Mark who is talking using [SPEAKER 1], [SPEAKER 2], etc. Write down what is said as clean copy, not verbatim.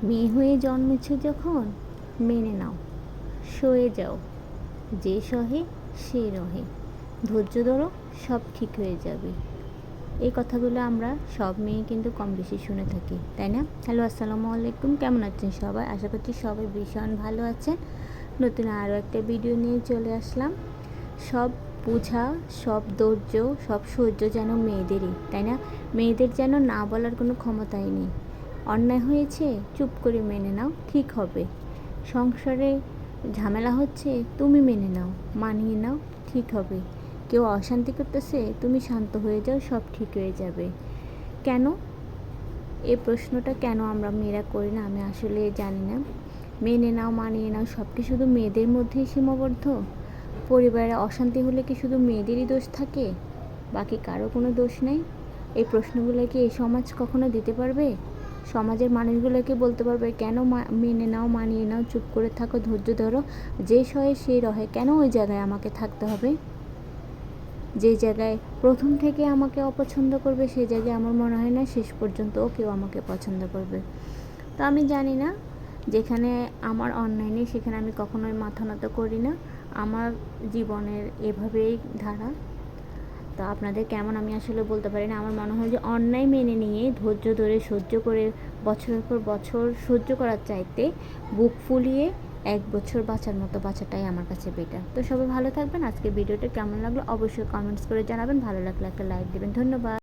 [SPEAKER 1] মেয়ে হয়ে জন্মেছ যখন মেনে নাও, সয়ে যাও, যে সহে সে রহে, ধৈর্য ধরো, সব ঠিক হয়ে যাবে। এই কথাগুলো আমরা সব মেয়ে কিন্তু কম বেশি শুনে থাকি, তাই না? হ্যালো, আসসালামু আলাইকুম। কেমন আছেন সবাই? আশা করছি সবাই ভীষণ ভালো আছেন। নতুন আরও একটা ভিডিও নিয়ে চলে আসলাম। সব বোঝা, সব ধৈর্য, সব সহ্য যেন মেয়েদেরই, তাই না? মেয়েদের যেন না বলার কোনো ক্ষমতাই নেই। অন্যায় হয়েছে, চুপ করে মেনে নাও, ঠিক হবে। সংসারে ঝামেলা হচ্ছে, তুমি মেনে নাও, মানিয়ে নাও, ঠিক হবে। কেউ অশান্তি করতেছে, তুমি শান্ত হয়ে যাও, সব ঠিক হয়ে যাবে। কেন এই প্রশ্নটা কেন আমরা মেয়েরা করি না আমি আসলে জানি না। মেনে নাও, মানিয়ে নাও, সব কি শুধু মেয়েদের মধ্যেই সীমাবদ্ধ? পরিবারে অশান্তি হলে কি শুধু মেয়েদেরই দোষ থাকে, বাকি কারো কোনো দোষ নেই? এই প্রশ্নগুলো কি এই সমাজ কখনো দিতে পারবে? সমাজের মানুষগুলোকে বলতে পারবে কেন মেনে নাও, মানিয়ে নাও, চুপ করে থাকো, ধৈর্য ধরো, যে সহে সেই রহে? কেন ওই জায়গায় আমাকে থাকতে হবে? যে জায়গায় প্রথম থেকে আমাকে অপছন্দ করবে, সেই জায়গায় আমার মনে হয় না শেষ পর্যন্তও কেউ আমাকে পছন্দ করবে। তো আমি জানি না, যেখানে আমার অন্যায় নেই সেখানে আমি কখনোই মাথা নত করি না। আমার জীবনের এভাবেই ধারা। তো আপনাদের কেমন আমি আসলে বলতে পারি না। আমার মনে হয় যে অন্যায় মেনে নিয়ে ধৈর্য ধরে সহ্য করে বছরের পর বছর সহ্য করার চাইতে বুক ফুলিয়ে 1 বছর বাঁচার মতো বাঁচাটাই আমার কাছে বেটার। তো সবাই ভালো থাকবেন। আজকে ভিডিওটা কেমন লাগলো অবশ্যই কমেন্টস করে জানাবেন। ভালো লাগলে একটা লাইক দেবেন। ধন্যবাদ।